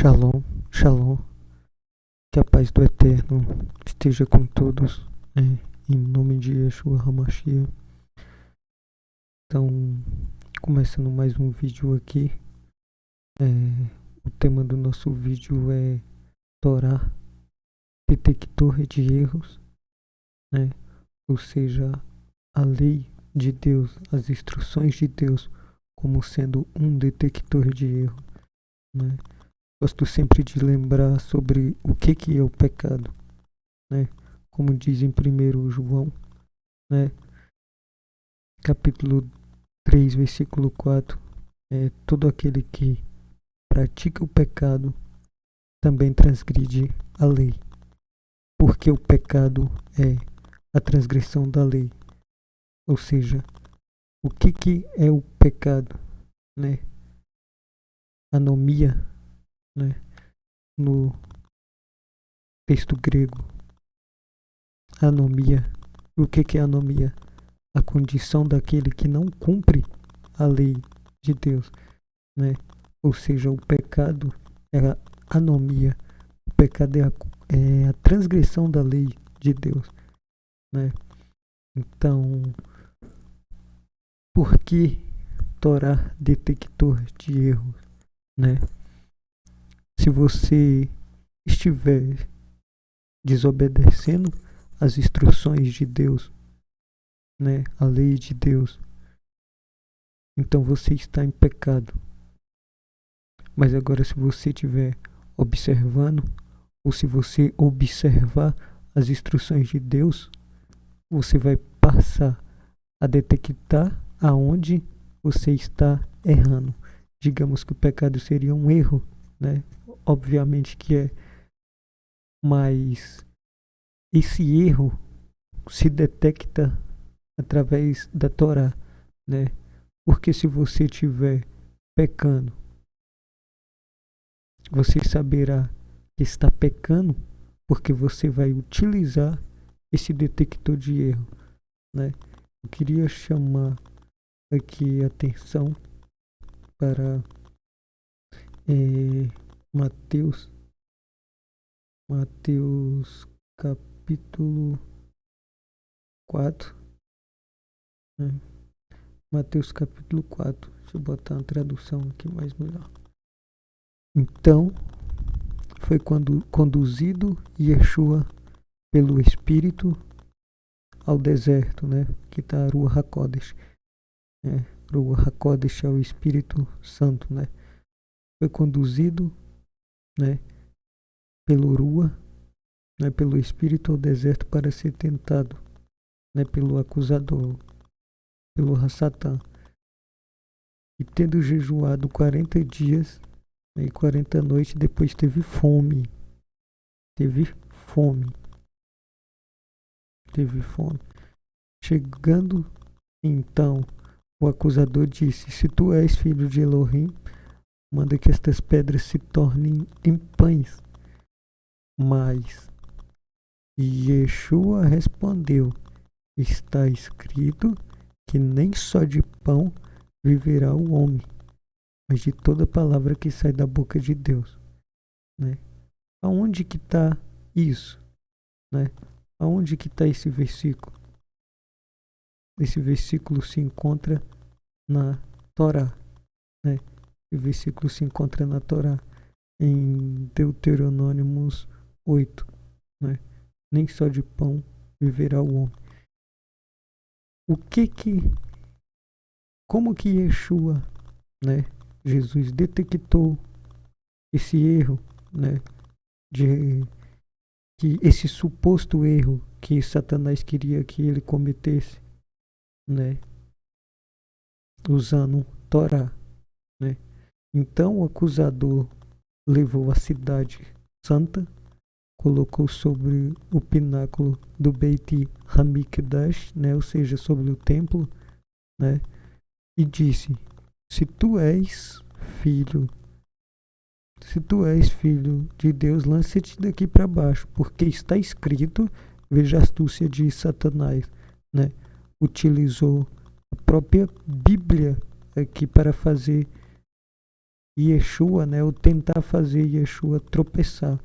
Shalom, shalom, que a paz do Eterno esteja com todos, em nome de Yeshua HaMashiach. Então, começando mais um vídeo aqui, o tema do nosso vídeo é Torá, detector de erros, ou seja, a lei de Deus, as instruções de Deus como sendo um detector de erro, Gosto sempre de lembrar sobre o que é o pecado, Como diz em 1 João, capítulo 3, versículo 4, todo aquele que pratica o pecado também transgride a lei, porque o pecado é a transgressão da lei. Ou seja, o que é o pecado? Anomia, no texto grego. Anomia. O que é anomia? A condição daquele que não cumpre a lei de Deus, Ou seja, o pecado é a anomia. O pecado é a transgressão da lei de Deus, Então, por que Torá detector de erros, Se você estiver desobedecendo as instruções de Deus, a lei de Deus, então você está em pecado. Mas agora, se você estiver observando, ou se você observar as instruções de Deus, você vai passar a detectar aonde você está errando. Digamos que o pecado seria um erro, Obviamente que é, mas esse erro se detecta através da Torá, Porque se você estiver pecando, você saberá que está pecando, porque você vai utilizar esse detector de erro, Eu queria chamar aqui a atenção para Mateus capítulo 4, Mateus capítulo 4. Deixa eu botar uma tradução aqui mais melhor. Então, foi quando conduzido Yeshua pelo Espírito ao deserto, que está Ruach HaKodesh. Ruach HaKodesh é o Espírito Santo, Foi conduzido, pelo Ruach, pelo Espírito ao deserto para ser tentado, pelo acusador, pelo Satã. E tendo jejuado 40 dias e 40 noites, depois teve fome. Chegando então, o acusador disse: se tu és filho de Elohim, manda que estas pedras se tornem em pães. Mas Yeshua respondeu: está escrito que nem só de pão viverá o homem, mas de toda palavra que sai da boca de Deus. Aonde que está isso? Aonde que está esse versículo? Esse versículo se encontra na Torá, Esse versículo se encontra na Torá, em Deuteronômio 8, Nem só de pão viverá o homem. Como que Yeshua, Jesus detectou esse erro, de que esse suposto erro que Satanás queria que ele cometesse, usando Torá, Então o acusador levou a cidade santa, colocou sobre o pináculo do Beit Hamikdash, ou seja, sobre o templo, e disse: se tu és filho de Deus, lança-te daqui para baixo, porque está escrito, veja a astúcia de Satanás, utilizou a própria Bíblia aqui para fazer Yeshua, né, ou tentar fazer Yeshua tropeçar,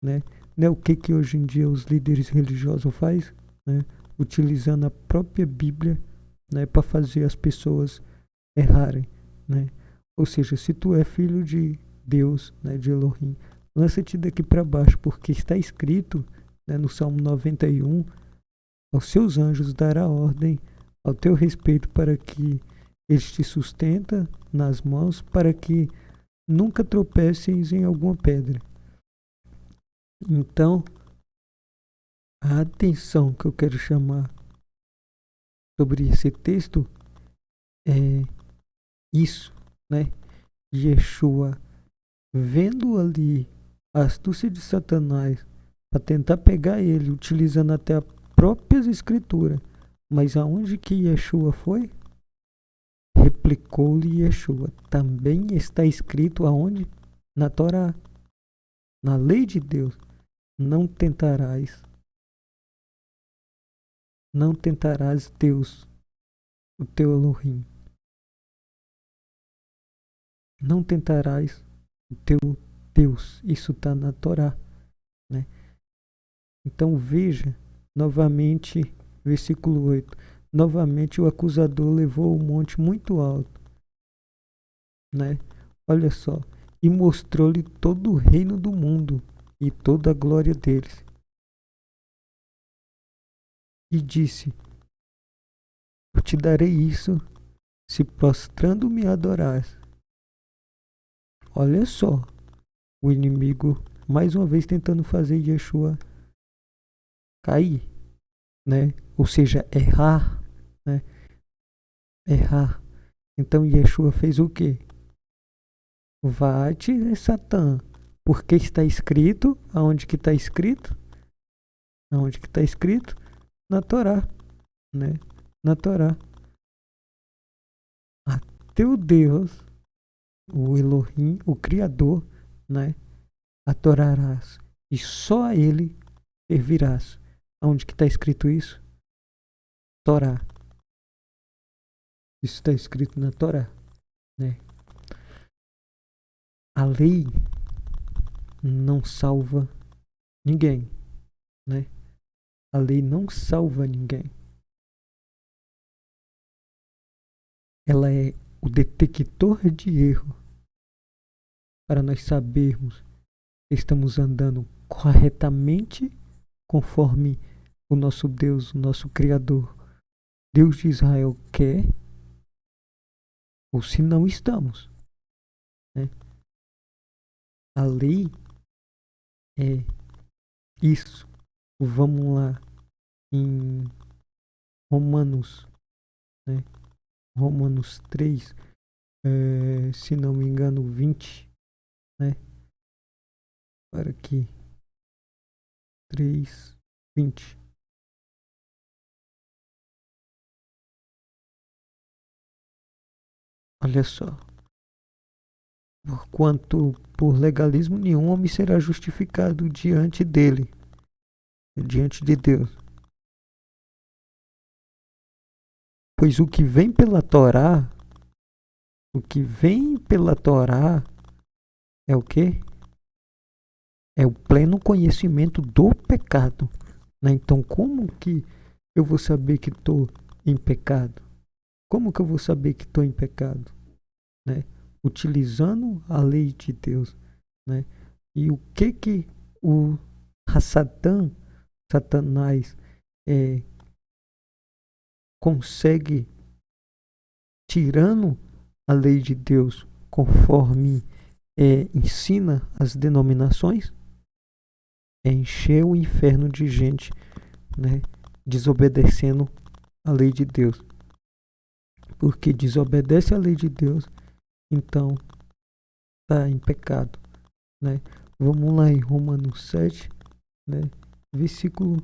né? Né, o que hoje em dia os líderes religiosos fazem, né? Utilizando a própria Bíblia, né, para fazer as pessoas errarem, né? Ou seja, se tu é filho de Deus, né, de Elohim, lança-te daqui para baixo, porque está escrito, né, no Salmo 91, aos seus anjos dará ordem ao teu respeito para que eles te sustenta nas mãos, para que nunca tropeces em alguma pedra. Então, a atenção que eu quero chamar sobre esse texto é isso, né? Yeshua vendo ali a astúcia de Satanás para tentar pegar ele, utilizando até a própria escritura. Mas aonde que Yeshua foi? Replicou-lhe Yeshua. Também está escrito aonde? Na Torá, na lei de Deus. Não tentarás. Não tentarás Deus, o teu Elohim. Não tentarás o teu Deus. Isso está na Torá, né? Então veja, novamente, versículo 8. Novamente o acusador levou o monte muito alto, né? Olha só. E mostrou-lhe todo o reino do mundo e toda a glória deles. E disse: eu te darei isso, se prostrando me adorares. Olha só, o inimigo mais uma vez tentando fazer Yeshua cair, né? Ou seja, errar, né? Errar. Então Yeshua fez o quê? Vai-te, Satã, porque está escrito, aonde que está escrito? Aonde que está escrito? Na Torá, né? Na Torá. A teu Deus, o Elohim, o Criador, né? Adorarás e só a Ele servirás. Aonde que está escrito isso? Torá. Isso está escrito na Torá, né? A lei não salva ninguém, né? A lei não salva ninguém. Ela é o detector de erro para nós sabermos se estamos andando corretamente conforme o nosso Deus, o nosso Criador, Deus de Israel quer, ou se não estamos, né? A lei é isso. Vamos lá em Romanos, né? Romanos 3, se não me engano, 20, né? Para aqui, 3, 20. Olha só. Porquanto por legalismo nenhum homem será justificado diante dele, diante de Deus. Pois o que vem pela Torá, o que vem pela Torá é o quê? É o pleno conhecimento do pecado, né? Então, como que eu vou saber que estou em pecado? Como que eu vou saber que estou em pecado, né? Utilizando a lei de Deus, né? E o que o Satanás consegue, tirando a lei de Deus conforme ensina as denominações, é encher o inferno de gente, né, desobedecendo a lei de Deus. Porque desobedece a lei de Deus, então está em pecado, né? Vamos lá em Romanos 7, né, versículo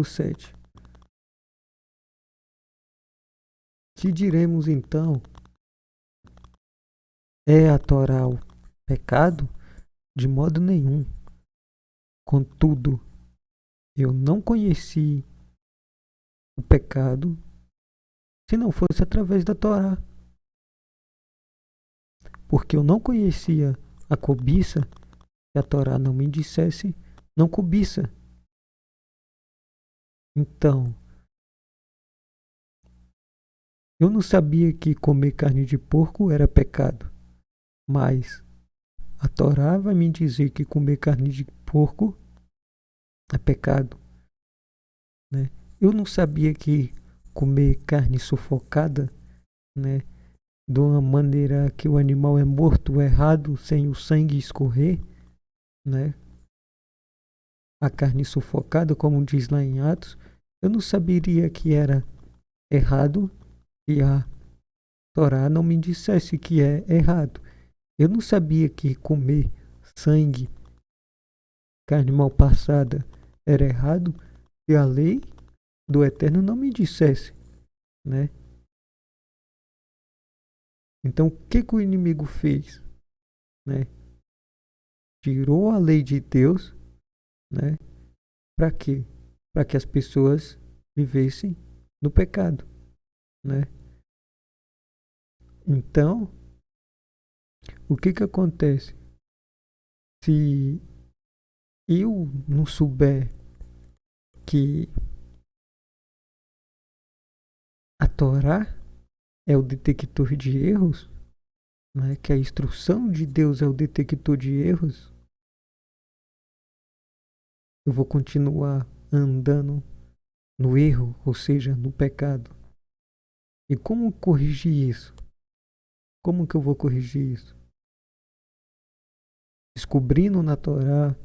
7. Que diremos então? É a Torá o pecado? De modo nenhum. Contudo, eu não conheci o pecado se não fosse através da Torá. porque eu não conhecia a cobiça, que a Torá não me dissesse, não cobiça. Então, eu não sabia que comer carne de porco era pecado, mas a Torá vai me dizer que comer carne de porco é pecado, né? Eu não sabia que comer carne sufocada, né, de uma maneira que o animal é morto errado, sem o sangue escorrer, né? A carne sufocada, como diz lá em Atos, eu não saberia que era errado e a Torá não me dissesse que é errado. Eu não sabia que comer sangue, carne mal passada, era errado e a lei do Eterno não me dissesse, né? Então, o que que o inimigo fez, né? Tirou a lei de Deus, né? Para quê? Para que as pessoas vivessem no pecado, né? Então, o que que acontece? Se eu não souber que a Torá é o detector de erros, né? Que a instrução de Deus é o detector de erros, eu vou continuar andando no erro, ou seja, no pecado. E como corrigir isso? Como que eu vou corrigir isso? Descobrindo na Torá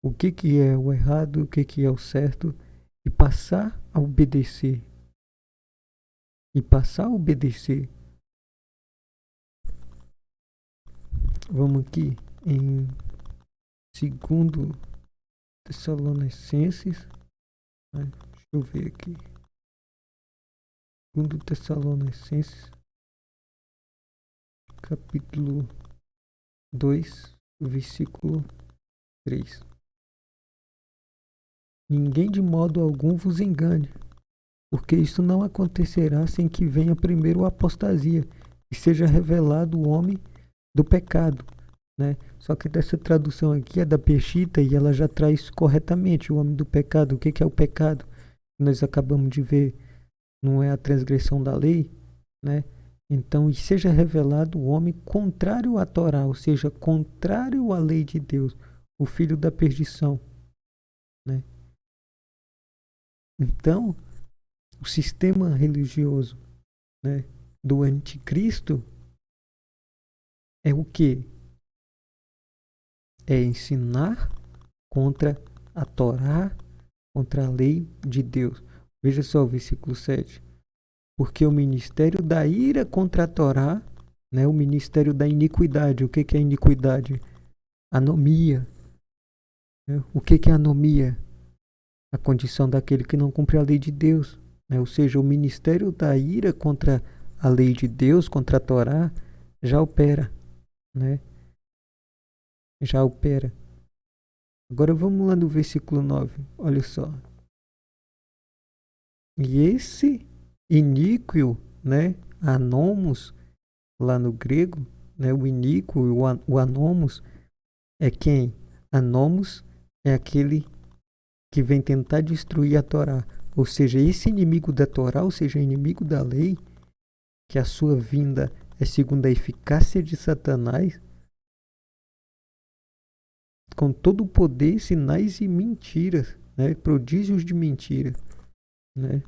o que é o errado, o que é o certo e passar a obedecer. E passar a obedecer. Vamos aqui em 2 Tessalonicenses. Deixa eu ver aqui. 2 Tessalonicenses, capítulo 2, versículo 3. Ninguém de modo algum vos engane, porque isso não acontecerá sem que venha primeiro a apostasia e seja revelado o homem do pecado, né? Só que dessa tradução aqui é da Peshitta e ela já traz corretamente o homem do pecado. O que é o pecado? Nós acabamos de ver, não é a transgressão da lei, né? Então, e seja revelado o homem contrário à Torá, ou seja, contrário à lei de Deus, o filho da perdição, né? Então, o sistema religioso, né, do anticristo é o que? É ensinar contra a Torá, contra a lei de Deus. Veja só o versículo 7. Porque o ministério da ira contra a Torá, né, o ministério da iniquidade. O que é iniquidade? Anomia. Né? O que é anomia? A condição daquele que não cumpre a lei de Deus. Né? Ou seja, o ministério da ira contra a lei de Deus, contra a Torá, já opera. Né? Já opera. Agora vamos lá no versículo 9. Olha só. E esse iníquo, né, anomos, lá no grego, né, o iníquo, o anomos, é quem? Anomos é aquele que vem tentar destruir a Torá. Ou seja, esse inimigo da Torá, ou seja, inimigo da lei, que a sua vinda é segundo a eficácia de Satanás, com todo o poder, sinais e mentiras, né, prodígios de mentira, né?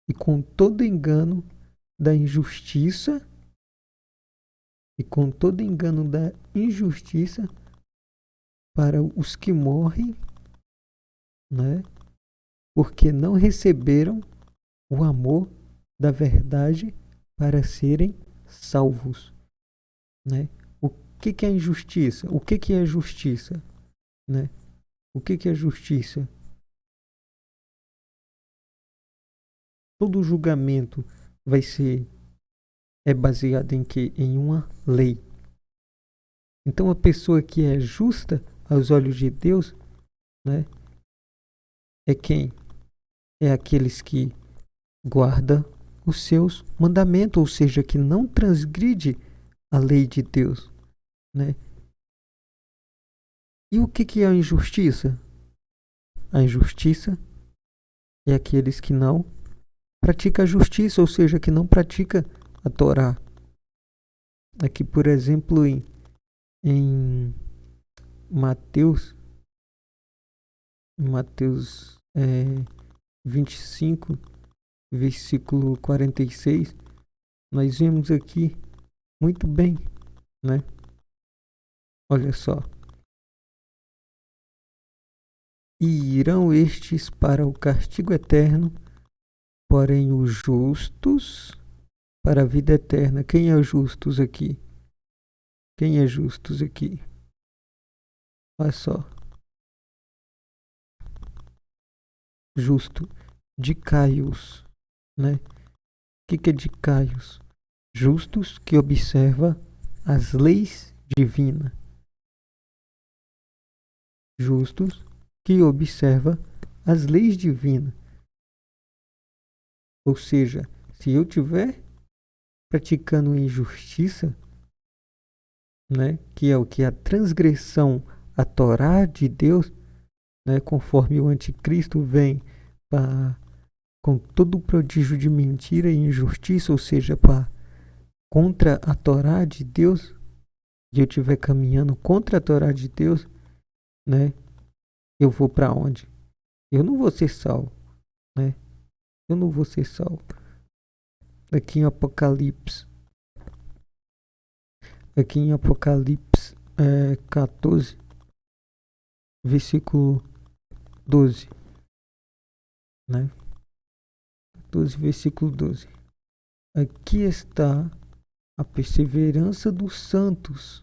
E com todo engano da injustiça, e com todo engano da injustiça para os que morrem, né? Porque não receberam o amor da verdade para serem salvos, né? O que é injustiça? O que é justiça, né? O que é justiça? Todo julgamento vai ser baseado em que? Em uma lei. Então a pessoa que é justa aos olhos de Deus, né, é quem? É aqueles que guardam os seus mandamentos, ou seja, que não transgride a lei de Deus, né? E o que é a injustiça? A injustiça é aqueles que não praticam a justiça, ou seja, que não pratica a Torá. Aqui, por exemplo, em Mateus, Mateus 25, versículo 46, nós vemos aqui muito bem, né? Olha só. E irão estes para o castigo eterno, porém os justos para a vida eterna. Quem é os justos aqui? Quem é justos aqui? Olha só. Justo. Dicaios, né? O que é dicaios? Justos que observa as leis divinas. Justos que observa as leis divinas. Ou seja, se eu estiver praticando injustiça, né, que é o que? A transgressão à Torá de Deus, né, conforme o anticristo vem com todo o prodígio de mentira e injustiça, ou seja, contra a Torá de Deus, e eu estiver caminhando contra a Torá de Deus, né, eu vou para onde? Eu não vou ser salvo, né? Eu não vou ser salvo. Aqui em Apocalipse, 14, versículo 12, né? 14, versículo 12. Aqui está a perseverança dos santos.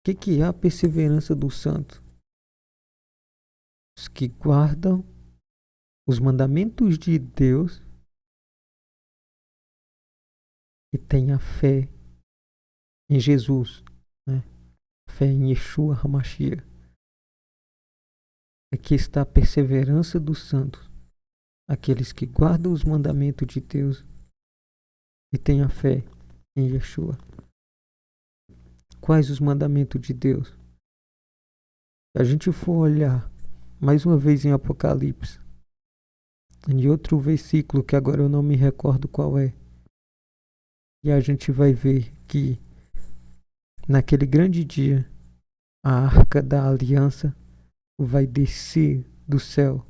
O que é a perseverança dos santos? Os que guardam os mandamentos de Deus e têm a fé em Jesus, né? Fé em Yeshua HaMashiach. Aqui está a perseverança dos santos, aqueles que guardam os mandamentos de Deus e têm a fé em Yeshua. Quais os mandamentos de Deus? Se a gente for olhar mais uma vez em Apocalipse, em outro versículo que agora eu não me recordo qual é, e a gente vai ver que naquele grande dia a arca da aliança vai descer do céu.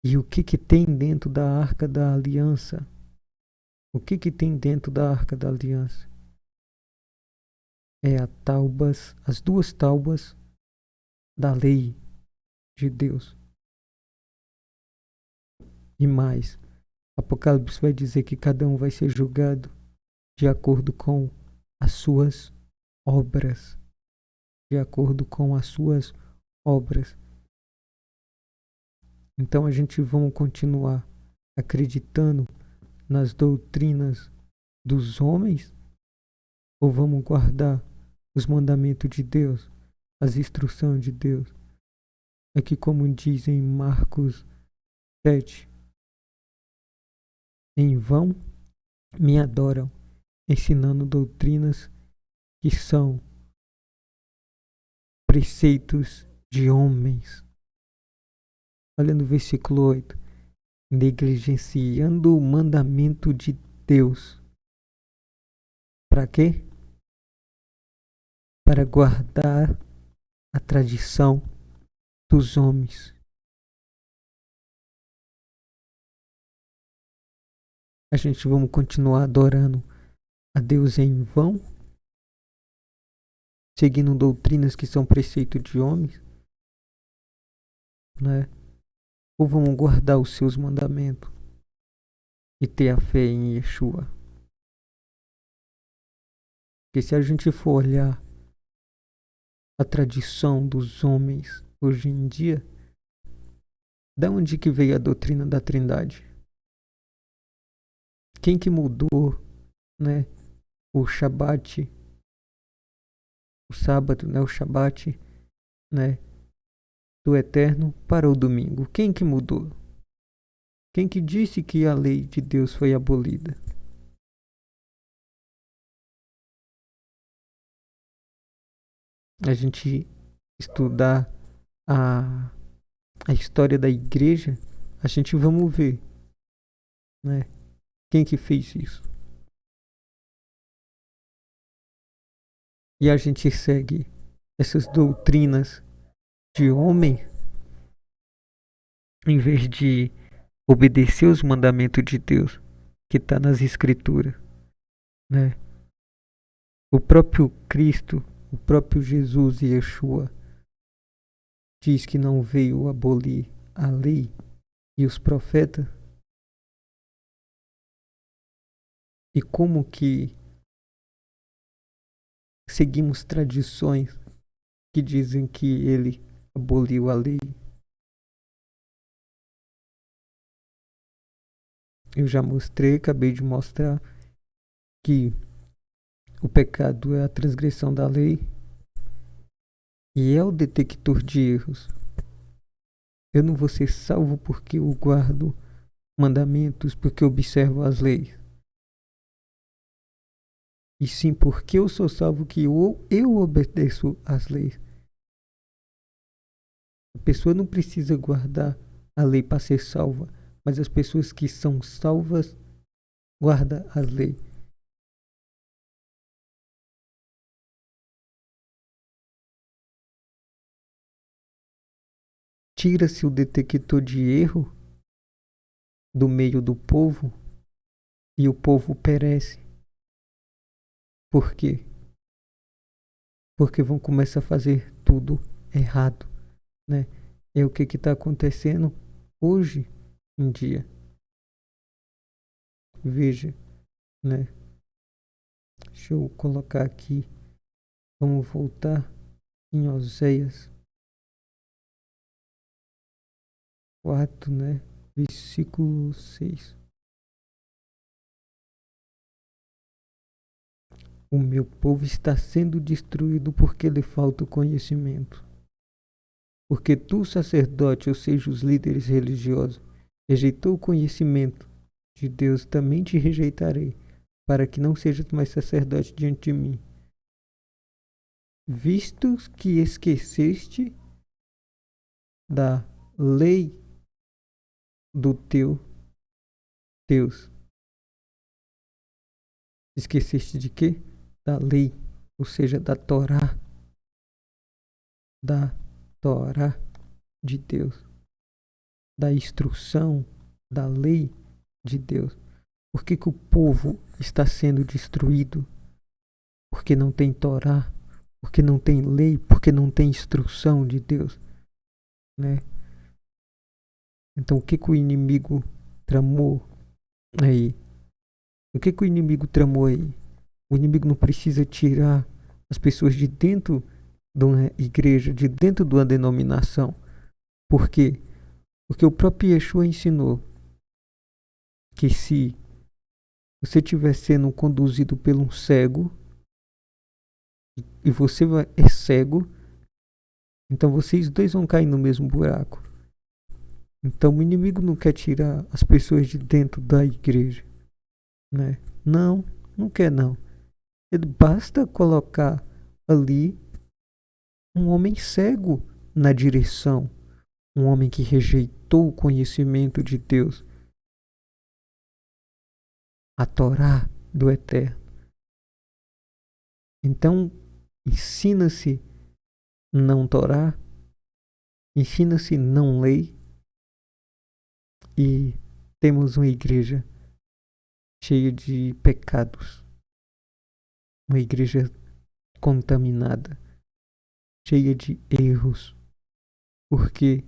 E o que tem dentro da arca da aliança? O que tem dentro da arca da aliança? É as duas tábuas da lei de Deus. E mais, Apocalipse vai dizer que cada um vai ser julgado de acordo com as suas obras. De acordo com as suas obras. Então a gente vai continuar acreditando nas doutrinas dos homens? Ou vamos guardar os mandamentos de Deus, as instruções de Deus? Aqui como diz em Marcos 7, em vão me adoram, ensinando doutrinas que são preceitos de homens. Olha no versículo 8. Negligenciando o mandamento de Deus. Para quê? Para guardar a tradição dos homens. A gente vamos continuar adorando a Deus em vão, seguindo doutrinas que são preceito de homens, né? Ou vamos guardar os seus mandamentos e ter a fé em Yeshua? Porque se a gente for olhar a tradição dos homens hoje em dia, da onde que veio a doutrina da Trindade? Quem que mudou, né, o Shabat, o sábado, né, o Shabat, né, do eterno para o domingo? Quem que mudou? Quem que disse que a lei de Deus foi abolida? A gente estudar a, a história da igreja, a gente vamos ver, né? Quem que fez isso? E a gente segue essas doutrinas de homem em vez de obedecer os mandamentos de Deus que está nas escrituras, né? O próprio Cristo, o próprio Jesus e Yeshua diz que não veio abolir a lei e os profetas. E como que seguimos tradições que dizem que ele aboliu a lei? Eu já mostrei, acabei de mostrar que o pecado é a transgressão da lei e é o detector de erros. Eu não vou ser salvo porque eu guardo mandamentos, porque eu observo as leis. E sim porque eu sou salvo que eu obedeço às leis. A pessoa não precisa guardar a lei para ser salva, mas as pessoas que são salvas guardam as leis. Tira-se o detector de erro do meio do povo e o povo perece. Por quê? Porque vão começar a fazer tudo errado, né? É o que está acontecendo hoje em dia. Veja, né? Deixa eu colocar aqui. Vamos voltar em Oséias 4, né? Versículo 6. O meu povo está sendo destruído porque lhe falta o conhecimento. Porque tu, sacerdote, ou seja, os líderes religiosos, rejeitou o conhecimento de Deus, também te rejeitarei, para que não sejas mais sacerdote diante de mim. Visto que esqueceste da lei do teu Deus. Esqueceste de quê? Da lei, ou seja, da Torá de Deus, da instrução, da lei de Deus. Por que que o povo está sendo destruído? Porque não tem Torá, porque não tem lei, porque não tem instrução de Deus, né? Então o que que o inimigo tramou aí? O que que o inimigo tramou aí? O inimigo não precisa tirar as pessoas de dentro de uma igreja, de dentro de uma denominação. Por quê? Porque o próprio Yeshua ensinou que se você estiver sendo conduzido por um cego e você é cego, então vocês dois vão cair no mesmo buraco. Então o inimigo não quer tirar as pessoas de dentro da igreja, né? Não, não quer não. Ele basta colocar ali um homem cego na direção, um homem que rejeitou o conhecimento de Deus, a Torá do Eterno. Então, ensina-se não Torá, ensina-se não lei, e temos uma igreja cheia de pecados, uma igreja contaminada, cheia de erros. Por quê?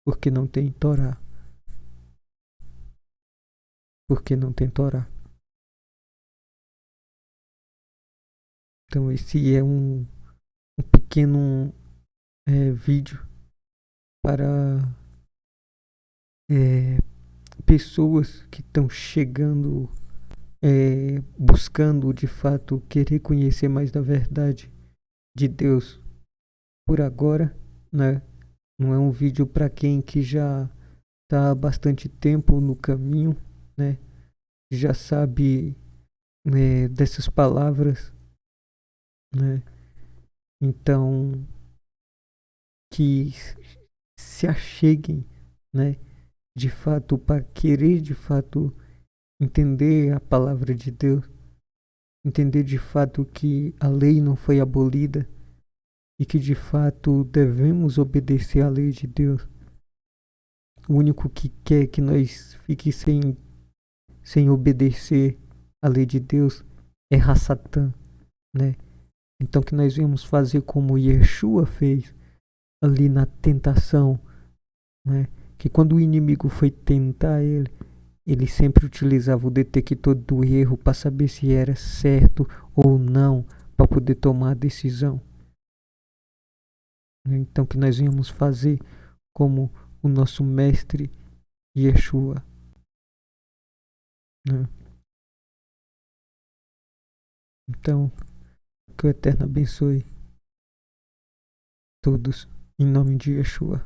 Porque não tem Torá. Porque não tem Torá. Então esse é um pequeno vídeo para pessoas que estão chegando, buscando de fato querer conhecer mais da verdade de Deus por agora, né? Não é um vídeo para quem que já está há bastante tempo no caminho, né? Já sabe, né, dessas palavras, né? Então, que se acheguem, né? De fato, para querer de fato entender a palavra de Deus, entender de fato que a lei não foi abolida e que de fato devemos obedecer à lei de Deus. O único que quer que nós fique sem obedecer à lei de Deus é Satã, né? Então que nós viemos fazer como Yeshua fez ali na tentação, né? Que quando o inimigo foi tentar ele sempre utilizava o detector do erro para saber se era certo ou não, para poder tomar a decisão. Então que nós viemos fazer como o nosso mestre Yeshua, né? Então, que o Eterno abençoe todos, em nome de Yeshua.